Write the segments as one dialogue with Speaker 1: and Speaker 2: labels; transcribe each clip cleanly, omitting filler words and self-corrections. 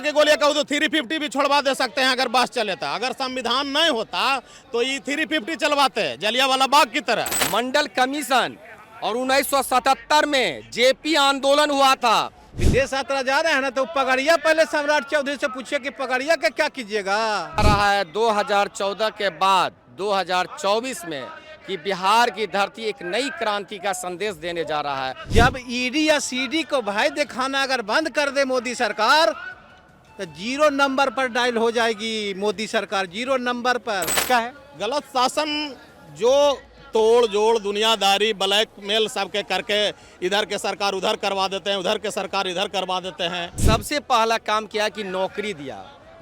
Speaker 1: की गोलियां कहूँ तो 350 भी छोड़वा दे सकते हैं अगर बस चले तो। अगर संविधान नहीं होता तो ये 350 चलवाते जलियांवाला बाग की तरह।
Speaker 2: मंडल कमीशन और 1977 में जेपी आंदोलन हुआ था।
Speaker 3: विदेश यात्रा जा रहे हैं ना, तो पगड़िया पहले सम्राट चौधरी से पूछिए कि पगड़िया का क्या कीजिएगा।
Speaker 2: आ रहा है 2014 के बाद 2024 में कि बिहार की धरती एक नई क्रांति का संदेश देने जा रहा है।
Speaker 3: जब ईडी या सीडी को भय दिखाना अगर बंद कर दे मोदी सरकार, तो 0 नंबर पर डायल हो जाएगी मोदी सरकार, 0 नंबर पर। क्या है
Speaker 1: गलत शासन जो तोड़ जोड़ दुनियादारी ब्लैकमेल सबके करके इधर के सरकार उधर करवा देते हैं, उधर के सरकार इधर करवा देते हैं।
Speaker 2: सबसे पहला काम किया कि नौकरी दिया,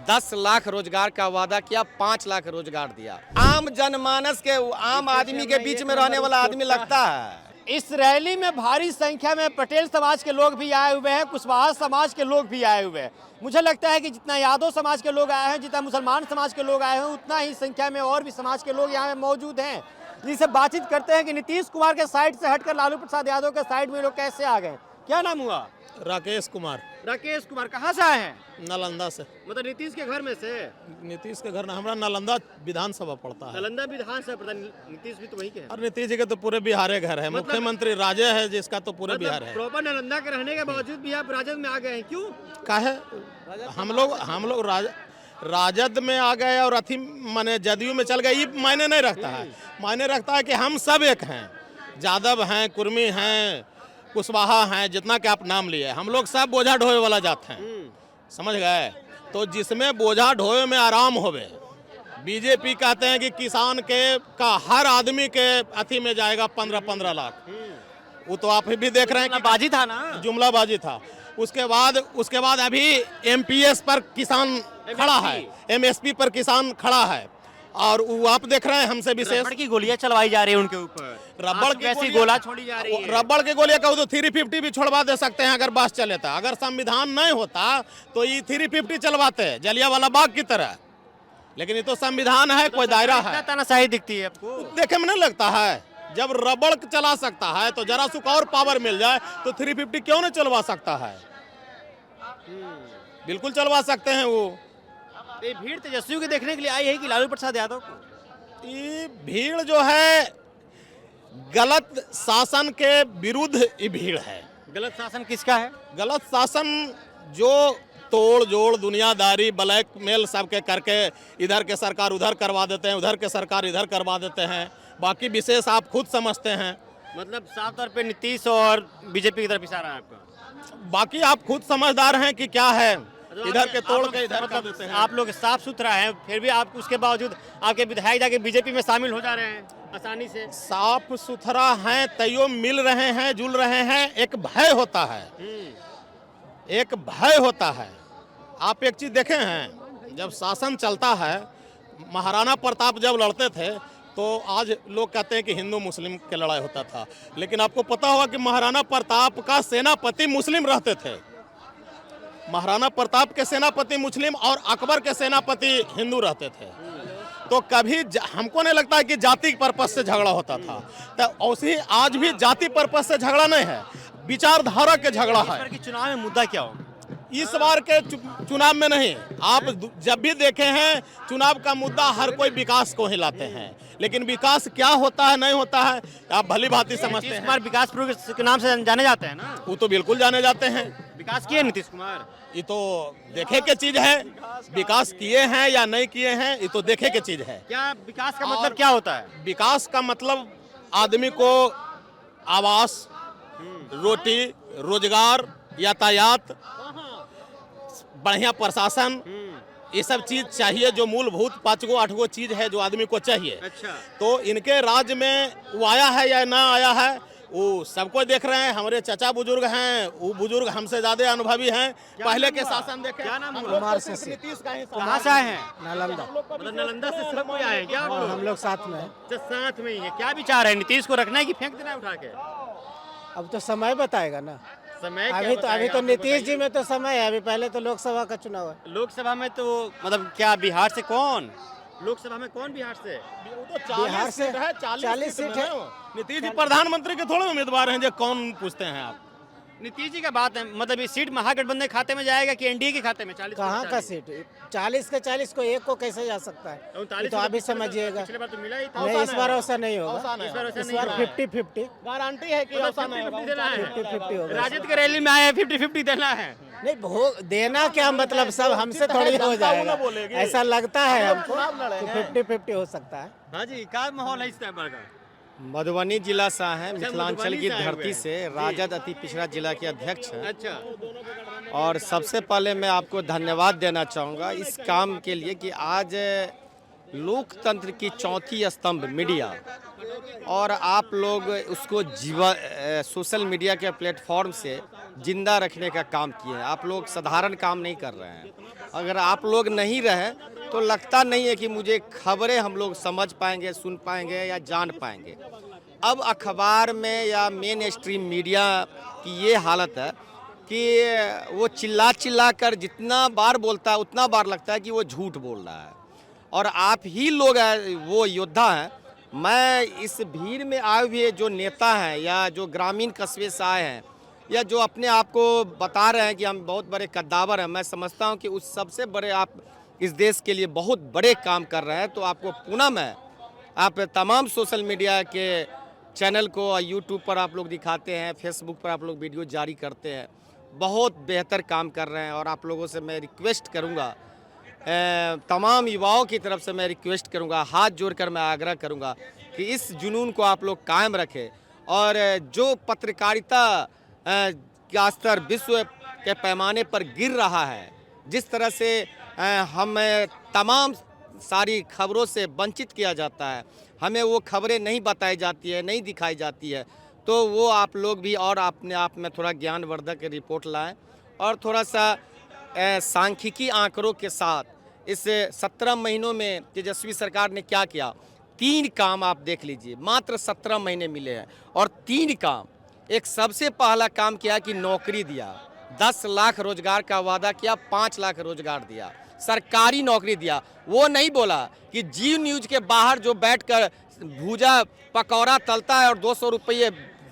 Speaker 2: 10 लाख रोजगार का वादा किया, 5 लाख रोजगार दिया। आम जनमानस के आम आदमी के बीच में रहने वाला आदमी लगता है।
Speaker 4: इस रैली में भारी संख्या में पटेल समाज के लोग भी आए हुए हैं, कुशवाहा समाज के लोग भी आए हुए हैं। मुझे लगता है कि जितना यादव समाज के लोग आए हैं, जितना मुसलमान समाज के लोग आए हैं, उतना ही संख्या में और भी समाज के लोग यहाँ मौजूद हैं, जिनसे बातचीत करते हैं कि नीतीश कुमार के साइड से हटकर लालू प्रसाद यादव के साइड में लोग कैसे आ गए। क्या नाम हुआ?
Speaker 1: राकेश कुमार।
Speaker 4: राकेश कुमार कहाँ से आए हैं?
Speaker 1: नालंदा से।
Speaker 4: मतलब नीतीश के घर में से?
Speaker 1: नीतीश के घर ना, हमारा नालंदा विधानसभा पड़ता है।
Speaker 4: नालंदा विधानसभा। नीतीश भी तो वही के हैं।
Speaker 1: और नीतीश जी के तो पूरे बिहार घर है, मुख्यमंत्री राजे है जिसका तो पूरे बिहार है।
Speaker 4: प्रॉपर नालंदा के रहने के बावजूद भी आप राजद में आ गए हैं, क्यों?
Speaker 1: काहे हम लोग राजद में आ गए और अथी माने जदयू में चल गए, ये मायने नहीं रखता है। मायने रखता है कि हम सब एक हैं, यादव हैं, कुर्मी हैं, कुशवाहा हैं, जितना कि आप नाम लिए, हम लोग सब बोझा ढोए वाला जाते हैं, समझ गए। तो जिसमें बोझा ढोए में आराम होवे, बीजेपी कहते हैं कि किसान के का हर आदमी के अथी में जाएगा 15-15 लाख। वो तो आप भी देख रहे हैं कि
Speaker 4: बाजी था ना,
Speaker 1: जुमलाबाजी था। उसके बाद अभी एमपीएस पर किसान खड़ा है, एमएसपी पर किसान खड़ा है, और वो आप देख रहे हैं हमसे विशेष
Speaker 4: रबड़ की गोलियां चलवाई जा रही है उनके ऊपर,
Speaker 1: रबड़ की
Speaker 4: ऐसी गोला छोड़ी जा रही है।
Speaker 1: रबड़ की गोलियां कहूँ तो 350 भी छोड़वा दे सकते हैं अगर बस चले तो। अगर संविधान नहीं होता तो ये 350 चलवाते जलियांवाला बाग की तरह। लेकिन ये तो संविधान है, कोई दायरा है।
Speaker 4: तानाशाही दिखती है आपको?
Speaker 1: देखे में नहीं लगता है, जब रबड़ चला सकता है तो जरा सुख और पावर मिल जाए तो 350 क्यों नहीं चलवा सकता है? बिल्कुल चलवा सकते हैं वो।
Speaker 4: ये भीड़ तेजस्वी को देखने के लिए आई है कि लालू प्रसाद यादव को?
Speaker 1: ये भीड़ जो है गलत शासन के विरुद्ध ये भीड़ है।
Speaker 4: गलत शासन किसका है?
Speaker 1: गलत शासन जो तोड़ जोड़ दुनियादारी ब्लैकमेल सबके करके इधर के सरकार उधर करवा देते हैं, उधर के सरकार इधर करवा देते हैं। बाकी विशेष आप खुद समझते हैं।
Speaker 4: मतलब साफ तौर पे नीतीश और बीजेपी की तरफ इशारा है आपका?
Speaker 1: बाकी आप खुद समझदार हैं कि क्या है, इधर के तोड़ के इधर कर देते हैं।
Speaker 4: आप लोग साफ सुथरा हैं, फिर भी आप उसके बावजूद आपके विधायक जाके बीजेपी में शामिल हो जा रहे हैं आसानी से।
Speaker 1: साफ सुथरा हैं तैयो मिल रहे हैं, जुल रहे हैं। एक भय होता है, एक भय होता है। आप एक चीज देखे हैं, जब शासन चलता है, महाराणा प्रताप जब लड़ते थे तो आज लोग कहते हैं कि हिंदू मुस्लिम के लड़ाई होता था, लेकिन आपको पता होगा कि महाराणा प्रताप का सेनापति मुस्लिम रहते थे। महाराणा प्रताप के सेनापति मुस्लिम और अकबर के सेनापति हिंदू रहते थे। तो कभी हमको नहीं लगता है कि जाति पर्पज से झगड़ा होता था। तो ऐसे ही आज भी जाति पर्पज से झगड़ा नहीं है, विचारधारा के झगड़ा है।
Speaker 4: चुनाव में मुद्दा क्या होगा?
Speaker 1: इस बार के चुनाव में नहीं, आप जब भी देखे हैं चुनाव का मुद्दा हर कोई विकास को ही लाते हैं, लेकिन विकास क्या होता है नहीं होता है आप भली भांति समझते हैं।
Speaker 4: नीतीश कुमार विकास पुरुष के नाम से जाने जाते हैं ना?
Speaker 1: वो तो बिल्कुल जाने जाते हैं।
Speaker 4: विकास किए नीतीश कुमार?
Speaker 1: ये तो देखे के चीज है, विकास किए हैं या नहीं किए हैं ये तो देखे के चीज है।
Speaker 4: क्या विकास का मतलब क्या होता है?
Speaker 1: विकास का मतलब आदमी को आवास, रोटी, रोजगार, यातायात, बढ़िया प्रशासन, ये सब चीज चाहिए, जो मूलभूत 5-8 चीज है जो आदमी को चाहिए।
Speaker 4: अच्छा।
Speaker 1: तो इनके राज्य में वो आया है या ना आया है वो सबको देख रहे हैं। हमारे चाचा बुजुर्ग हैं, वो बुजुर्ग हमसे ज्यादा अनुभवी हैं, पहले के शासन देखे।
Speaker 4: क्या नाम हुआ?
Speaker 1: कुमार से नीतीश का ही
Speaker 4: कहाँ से आए हैं?
Speaker 5: नालंदा।
Speaker 4: मतलब नालंदा से सब कोई आए हैं क्या?
Speaker 5: हम लोग साथ में हैं।
Speaker 4: साथ में ही है। क्या विचार है, नीतीश को रखना है कि फेंक देना है उठा के?
Speaker 5: अब तो समय बताएगा ना।
Speaker 4: समय
Speaker 5: अभी तो नीतीश जी में तो समय है, अभी पहले तो लोकसभा का चुनाव है।
Speaker 4: लोकसभा में तो मतलब क्या बिहार से कौन? लोकसभा में कौन बिहार से?
Speaker 5: बिहार से 40 सीट है।
Speaker 1: नीतीश जी प्रधानमंत्री के थोड़े उम्मीदवार हैं जो कौन पूछते हैं आप?
Speaker 4: नीतीश जी का बात है, मतलब ये सीट महागठबंधन के खाते में जाएगा कि एनडीए के खाते में? 40
Speaker 5: कहाँ का सीट 40 के 40 को एक को कैसे जा सकता है, ये तो आप ही समझिएगा।
Speaker 4: पिछले बार तो मिला ही था।
Speaker 5: नहीं, इस बार ऐसा नहीं होगा,
Speaker 4: इस बार ऐसा
Speaker 5: इस
Speaker 4: नहीं
Speaker 5: बार
Speaker 4: होगा।
Speaker 5: 50-50
Speaker 3: गारंटी है कि
Speaker 4: मतलब
Speaker 3: ऐसा नहीं
Speaker 4: 50-50 देना है।
Speaker 5: 50-50 होगा।
Speaker 4: राजद के रैली में आए 50-50 देना है।
Speaker 5: नहीं देना क्या मतलब, सब हमसे थोड़ी हो जाएगा, ऐसा लगता है हमको कि 50-50 हो सकता है।
Speaker 4: हाँ जी, क्या माहौल है इस टाइम पर का?
Speaker 2: मधुबनी जिला से हैं, मिथिलांचल
Speaker 4: मधुबनी
Speaker 2: की
Speaker 4: से आए हुए
Speaker 2: धरती
Speaker 4: हैं।
Speaker 2: से राजद अति पिछड़ा जिला के अध्यक्ष हैं।
Speaker 4: अच्छा,
Speaker 2: और सबसे पहले मैं आपको धन्यवाद देना चाहूँगा इस काम के लिए कि आज लोकतंत्र की चौथी स्तंभ मीडिया, और आप लोग उसको सोशल मीडिया के प्लेटफॉर्म से जिंदा रखने का काम किए हैं। आप लोग साधारण काम नहीं कर रहे हैं। अगर आप लोग नहीं रहे तो लगता नहीं है कि मुझे खबरें हम लोग समझ पाएंगे, सुन पाएंगे या जान पाएंगे। अब अखबार में या मेन स्ट्रीम मीडिया की ये हालत है कि वो चिल्ला कर जितना बार बोलता है उतना बार लगता है कि वो झूठ बोल रहा है। और आप ही लोग वो योद्धा हैं। मैं इस भीड़ में आए हुए जो नेता हैं या जो ग्रामीण कस्बे से आए हैं या जो अपने आप को बता रहे हैं कि हम बहुत बड़े कद्दावर हैं, मैं समझता हूं कि उस सबसे बड़े आप इस देश के लिए बहुत बड़े काम कर रहे हैं। तो आपको पुनः मैं आप तमाम सोशल मीडिया के चैनल को यूट्यूब पर आप लोग दिखाते हैं, फेसबुक पर आप लोग वीडियो जारी करते हैं, बहुत बेहतर काम कर रहे हैं। और आप लोगों से मैं रिक्वेस्ट करूँगा, तमाम युवाओं की तरफ से मैं रिक्वेस्ट करूंगा, हाथ जोड़कर मैं आग्रह करूंगा कि इस जुनून को आप लोग कायम रखें। और जो पत्रकारिता का स्तर विश्व के पैमाने पर गिर रहा है, जिस तरह से हमें तमाम सारी खबरों से वंचित किया जाता है, हमें वो खबरें नहीं बताई जाती है, नहीं दिखाई जाती है, तो वो आप लोग भी और अपने आप में थोड़ा ज्ञानवर्धक रिपोर्ट लाएं और थोड़ा सा सांख्यिकी आंकड़ों के साथ इस 17 महीनों में तेजस्वी सरकार ने क्या किया। 3 काम आप देख लीजिए, मात्र 17 महीने मिले हैं और 3 काम। एक सबसे पहला काम किया कि नौकरी दिया, 10 लाख रोजगार का वादा किया, 5 लाख रोजगार दिया, सरकारी नौकरी दिया। वो नहीं बोला कि जी न्यूज के बाहर जो बैठकर भूजा पकौड़ा तलता है और 200 रुपये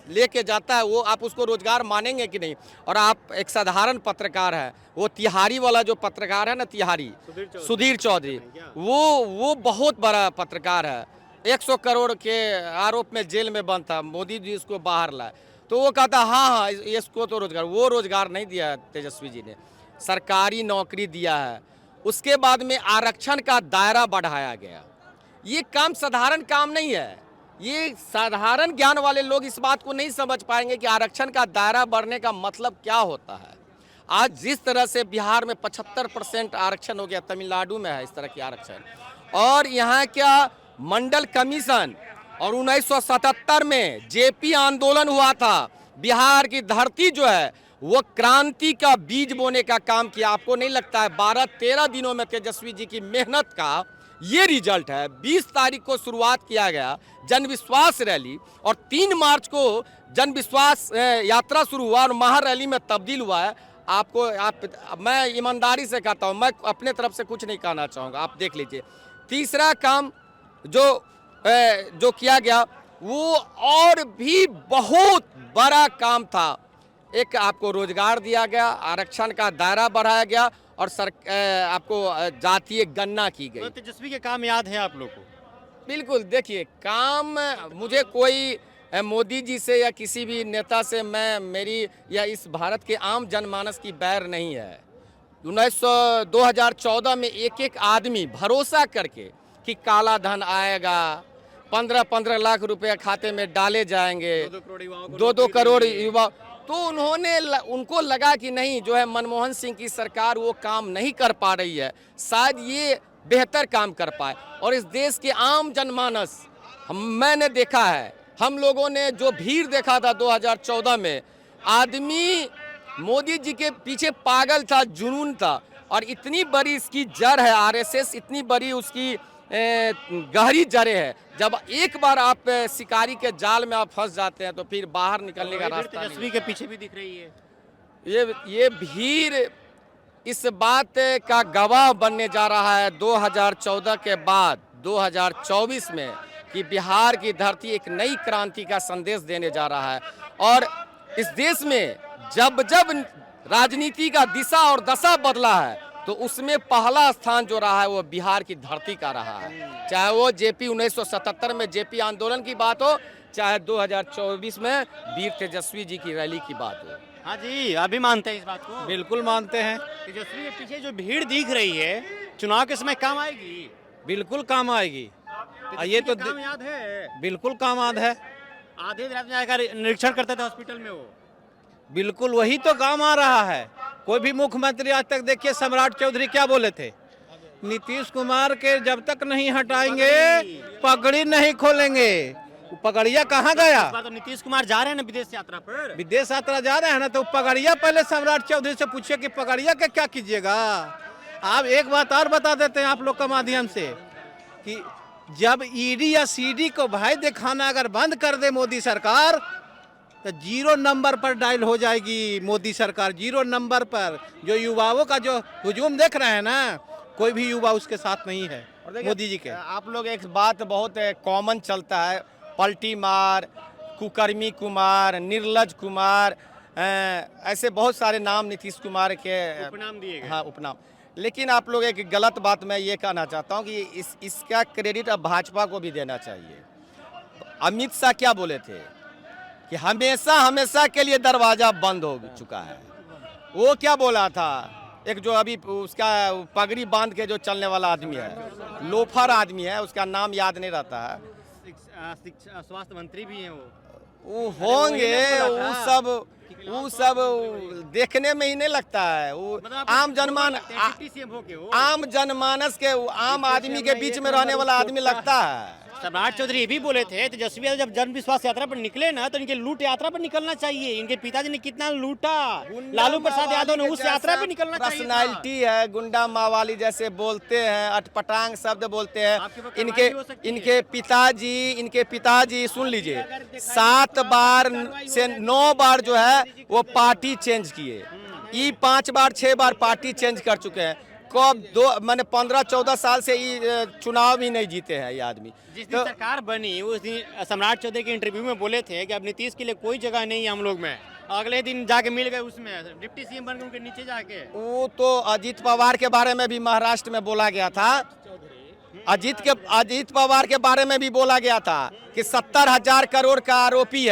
Speaker 2: लेके जाता है, वो आप उसको रोजगार मानेंगे कि नहीं। और आप एक साधारण पत्रकार है, वो तिहारी वाला जो पत्रकार है ना, तिहारी सुधीर चौधरी, वो बहुत बड़ा पत्रकार है, 100 करोड़ के आरोप में जेल में बंद था, मोदी जी उसको बाहर लाए। तो वो कहता हाँ इसको तो रोजगार, वो रोजगार नहीं दिया तेजस्वी जी ने, सरकारी नौकरी दिया है। उसके बाद में आरक्षण का दायरा बढ़ाया गया। ये काम साधारण काम नहीं है। ये साधारण ज्ञान वाले लोग इस बात को नहीं समझ पाएंगे कि आरक्षण का दायरा बढ़ने का मतलब क्या होता है। आज जिस तरह से बिहार में 75% आरक्षण हो गया, तमिलनाडु में है इस तरह की आरक्षण, और यहाँ क्या मंडल कमीशन, और 1977 में जेपी आंदोलन हुआ था, बिहार की धरती जो है वो क्रांति का बीज बोने का काम किया। आपको नहीं लगता है 12-13 दिनों में तेजस्वी जी की मेहनत का ये रिजल्ट है। 20 तारीख को शुरुआत किया गया जन विश्वास रैली, और 3 मार्च को जन विश्वास यात्रा शुरू हुआ और महारैली में तब्दील हुआ है। मैं ईमानदारी से कहता हूँ, मैं अपने तरफ से कुछ नहीं कहना चाहूँगा, आप देख लीजिए। तीसरा काम जो किया गया वो और भी बहुत बड़ा काम था। एक आपको रोजगार दिया गया, आरक्षण का दायरा बढ़ाया गया, और आपको जातीय गणना की गई।
Speaker 4: तेजस्वी के काम याद है आप लोग को?
Speaker 2: बिल्कुल, देखिए काम मुझे कोई मोदी जी से या किसी भी नेता से मेरी या इस भारत के आम जनमानस की बैर नहीं है। 2014 में एक आदमी भरोसा करके कि काला धन आएगा, 15-15 लाख रुपए खाते में डाले जाएंगे, 2-2 करोड़ युवा, तो उनको लगा कि नहीं, जो है मनमोहन सिंह की सरकार वो काम नहीं कर पा रही है, शायद ये बेहतर काम कर पाए। और इस देश के आम जनमानस, मैंने देखा है, हम लोगों ने जो भीड़ देखा था 2014 में, आदमी मोदी जी के पीछे पागल था, जुनून था। और इतनी बड़ी इसकी जड़ है आरएसएस, इतनी बड़ी उसकी गहरी जड़ें है। जब एक बार आप शिकारी के जाल में आप फंस जाते हैं तो फिर बाहर निकलने का रास्ता नहीं।
Speaker 4: तेजस्वी के पीछे भी दिख रही है
Speaker 2: ये भीड़ इस बात का गवाह बनने जा रहा है 2014 के बाद 2024 में कि बिहार की धरती एक नई क्रांति का संदेश देने जा रहा है। और इस देश में जब जब राजनीति का दिशा और दशा बदला है तो उसमें पहला स्थान जो रहा है वो बिहार की धरती का रहा है। चाहे वो जेपी 1977 में जेपी आंदोलन की बात हो, चाहे 2024 में वीर तेजस्वी जी की रैली की बात हो।
Speaker 4: हाँ जी, अभी मानते हैं इस बात को।
Speaker 3: बिल्कुल मानते हैं।
Speaker 4: तेजस्वी के पीछे जो भीड़ दिख रही है, चुनाव के समय काम आएगी।
Speaker 3: बिल्कुल काम आएगी। ये तो
Speaker 4: काम याद है,
Speaker 3: बिल्कुल काम याद है।
Speaker 4: आधे रात में जाकर निरीक्षण करते थे हॉस्पिटल में वो।
Speaker 3: बिल्कुल वही तो काम आ रहा है। कोई भी मुख्यमंत्री आज तक देखिए सम्राट चौधरी क्या बोले थे, नीतीश कुमार के जब तक नहीं हटाएंगे पगड़ी नहीं खोलेंगे। पगड़िया कहाँ गया?
Speaker 4: इस बार तो नीतीश कुमार जा रहे हैं ना विदेश यात्रा पर।
Speaker 3: विदेश यात्रा जा रहे हैं ना, तो पगड़िया पहले सम्राट चौधरी से पूछिए कि पगड़िया के क्या कीजिएगा। आप एक बात और बता देते हैं आप लोग के माध्यम से कि जब ईडी या सीडी को भय दिखाना अगर बंद कर दे मोदी सरकार, तो 0 नंबर पर डायल हो जाएगी मोदी सरकार। 0 नंबर पर जो युवाओं का जो हुजूम देख रहे हैं ना, कोई भी युवा उसके साथ नहीं है मोदी जी के।
Speaker 2: आप लोग एक बात बहुत कॉमन चलता है, पलटी मार, कुकर्मी कुमार, निर्लज कुमार, ऐसे बहुत सारे नाम नीतीश कुमार के
Speaker 4: उपनाम दिए गए।
Speaker 2: हाँ, उपनाम। लेकिन आप लोग एक गलत बात मैं ये कहना चाहता हूँ कि इसका क्रेडिट अब भाजपा को भी देना चाहिए। अमित शाह क्या बोले थे कि हमेशा हमेशा के लिए दरवाजा बंद हो चुका है। वो क्या बोला था, एक जो अभी उसका पगड़ी बांध के जो चलने वाला आदमी है, लोफर आदमी है, उसका नाम याद नहीं रहता है,
Speaker 4: स्वास्थ्य मंत्री भी हैं
Speaker 2: वो होंगे, वो सब देखने में ही नहीं लगता है। वो आम जनमानस के आम आदमी के बीच में रहने वाला आदमी लगता है।
Speaker 4: सम्राट चौधरी ये भी बोले थे तेजस्वी यादव जब जन विश्वास यात्रा पर निकले ना, तो इनके लूट यात्रा पर निकलना चाहिए। इनके पिताजी ने कितना लूटा, लालू प्रसाद यादव ने उस यात्रा पे निकलना चाहिए।
Speaker 2: पर्सनालिटी है, गुंडा मावाली जैसे बोलते हैं, अटपटांग शब्द बोलते हैं। इनके पिताजी सुन लीजिए, 7 बार से 9 बार जो है वो पार्टी चेंज किए। ये 5 बार 6 बार पार्टी चेंज कर चुके हैं। कब 15-14 साल से ये चुनाव ही नहीं जीते हैं ये आदमी।
Speaker 4: जिस दिन सरकार बनी उस दिन सम्राट चौधरी के इंटरव्यू में बोले थे कि अब नीतीश के लिए कोई जगह नहीं है हम लोग में। अगले दिन जाके मिल गए उसमें डिप्टी सीएम बन गए उनके नीचे जाके।
Speaker 2: वो तो अजीत पवार के बारे में भी महाराष्ट्र में बोला गया था। अजीत पवार के बारे में भी बोला गया था कि 70,000 करोड़ का आरोपी है।